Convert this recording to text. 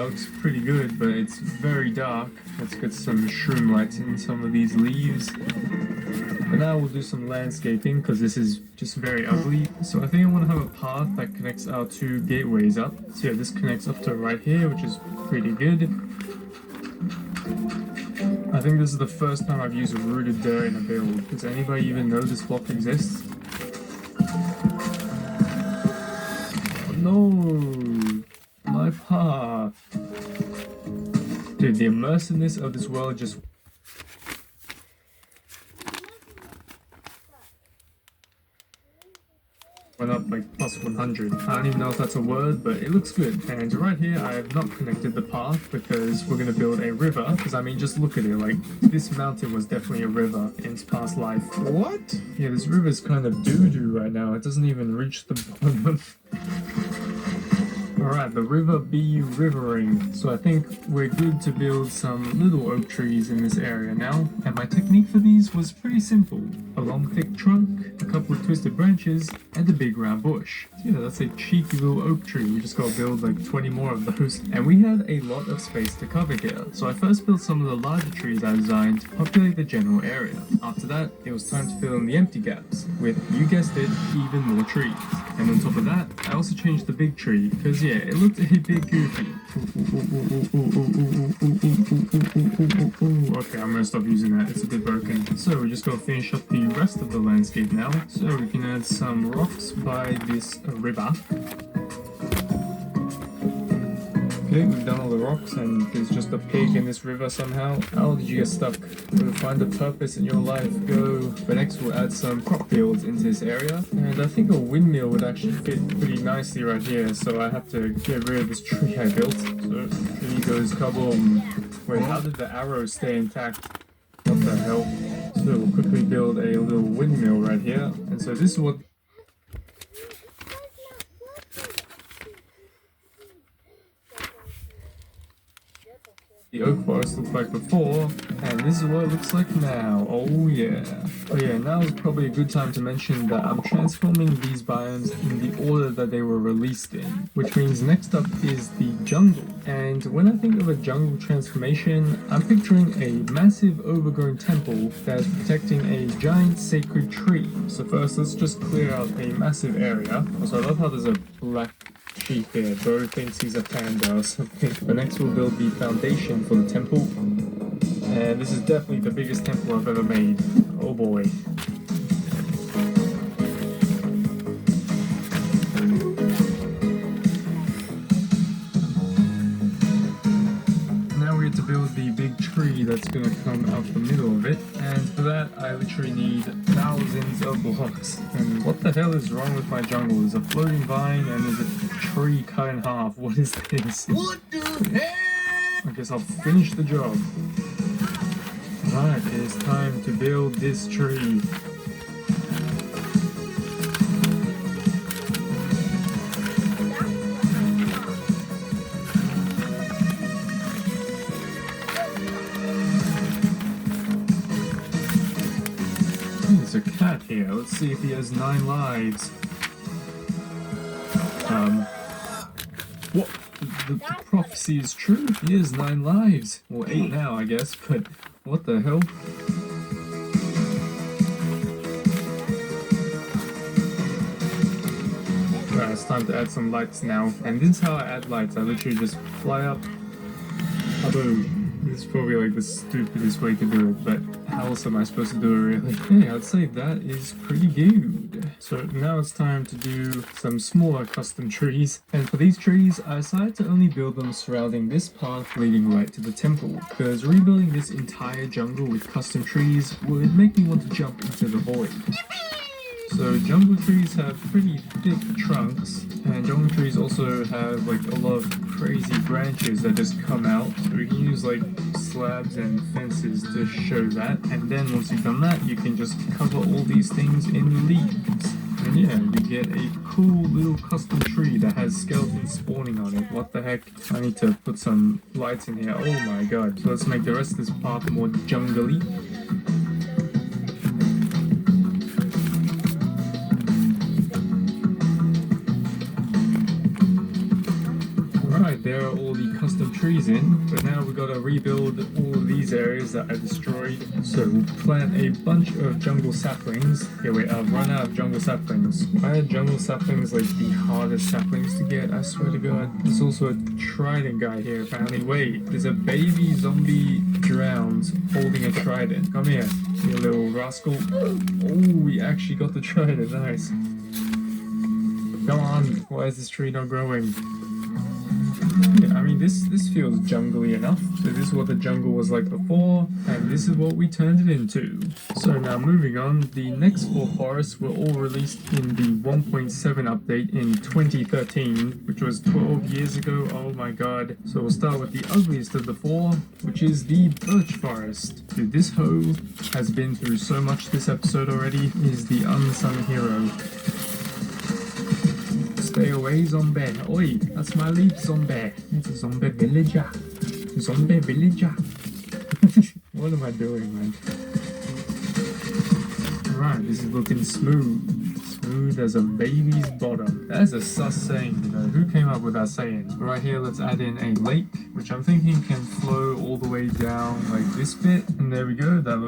that looks pretty good, but it's very dark. Let's get some shroom lights in some of these leaves. But now we'll do some landscaping because this is just very ugly. So I think I want to have a path that connects our two gateways up. So yeah, this connects up to right here, which is pretty good. I think this is the first time I've used rooted dirt in a build. Does anybody even know this block exists? No, my path. Dude, the immersiveness of this world just went up like plus 100. I don't even know if that's a word, but it looks good. And right here, I have not connected the path because we're gonna build a river. Because I mean, just look at it. Like this mountain was definitely a river in its past life. What? Yeah, this river is kind of doo-doo right now. It doesn't even reach the bottom. Alright, the river be rivering. So I think we're good to build some little oak trees in this area now. And my technique for these was pretty simple. A long thick trunk, a couple of twisted branches, and a big round bush. So yeah, that's a cheeky little oak tree. We just gotta build like 20 more of those. And we had a lot of space to cover here. So I first built some of the larger trees I designed to populate the general area. After that, it was time to fill in the empty gaps with, you guessed it, even more trees. And on top of that, I also changed the big tree because yeah, it looked a bit goofy. Okay, I'm gonna stop using that, it's a bit broken. So we just gotta finish up the rest of the landscape now. So we can add some rocks by this river. Okay, we've done all the rocks and there's just a pig in this river somehow. How did you get stuck? To find a purpose in your life, go. But next we'll add some crop fields into this area. And I think a windmill would actually fit pretty nicely right here. So I have to get rid of this tree I built. So tree goes kaboom. Wait, how did the arrow stay intact? What the hell? So we'll quickly build a little windmill right here. And so this is what the oak forest looked like before, and this is what it looks like now. Oh yeah. Oh yeah, now is probably a good time to mention that I'm transforming these biomes in the order that they were released in, which means next up is the jungle. And when I think of a jungle transformation, I'm picturing a massive overgrown temple that is protecting a giant sacred tree. So first, let's just clear out a massive area. Also, I love how there's a black sheep here. Bro thinks he's a panda or something. But next we'll build the foundation for the temple. And this is definitely the biggest temple I've ever made. Oh boy. Now we have to build the big tree that's gonna come out the middle of it. And for that I literally need thousands of blocks. And what the hell is wrong with my jungle? There's a floating vine and there's a tree cut in half. What is this? What the hell? I guess I'll finish the job. Right, it's time to build this tree. There's a cat here. Let's see if he has 9 lives. What? The prophecy is true. He has 9 lives. Well, 8 now, I guess, but what the hell? Right, it's time to add some lights now. And this is how I add lights. I literally just fly up. Although, this is probably like the stupidest way to do it, but how else am I supposed to do it really? Hey, I'd say that is pretty good. So now it's time to do some smaller custom trees. And for these trees, I decided to only build them surrounding this path leading right to the temple, because rebuilding this entire jungle with custom trees would make me want to jump into the void. So jungle trees have pretty thick trunks, and jungle trees also have like a lot of crazy branches that just come out. So we can use like slabs and fences to show that. And then once you've done that, you can just cover all these things in leaves. And yeah, you get a cool little custom tree that has skeletons spawning on it. What the heck? I need to put some lights in here. Oh my god. So let's make the rest of this path more jungly. There are all the custom trees in, but now we gotta rebuild all of these areas that I destroyed. So we'll plant a bunch of jungle saplings. Yeah, wait, I've run out of jungle saplings. Why are jungle saplings like the hardest saplings to get? I swear to God. There's also a trident guy here apparently. Wait, there's a baby zombie drowned holding a trident. Come here, you little rascal. Oh, we actually got the trident. Nice. Come on, why is this tree not growing? Yeah, I mean, this feels jungly enough. So this is what the jungle was like before, and this is what we turned it into. So now moving on, the next 4 forests were all released in the 1.7 update in 2013, which was 12 years ago. Oh my god. So we'll start with the ugliest of the 4, which is the birch forest. Dude, this hoe has been through so much this episode already. Is the unsung hero. Stay away, zombie. Oi, that's my lead, zombie. It's a zombie villager. Zombie villager. What am I doing, man? Alright, this is looking smooth. Smooth as a baby's bottom. That is a sus saying, you know. Who came up with that saying? Right here, let's add in a lake, which I'm thinking can flow all the way down like this bit. And there we go. That looks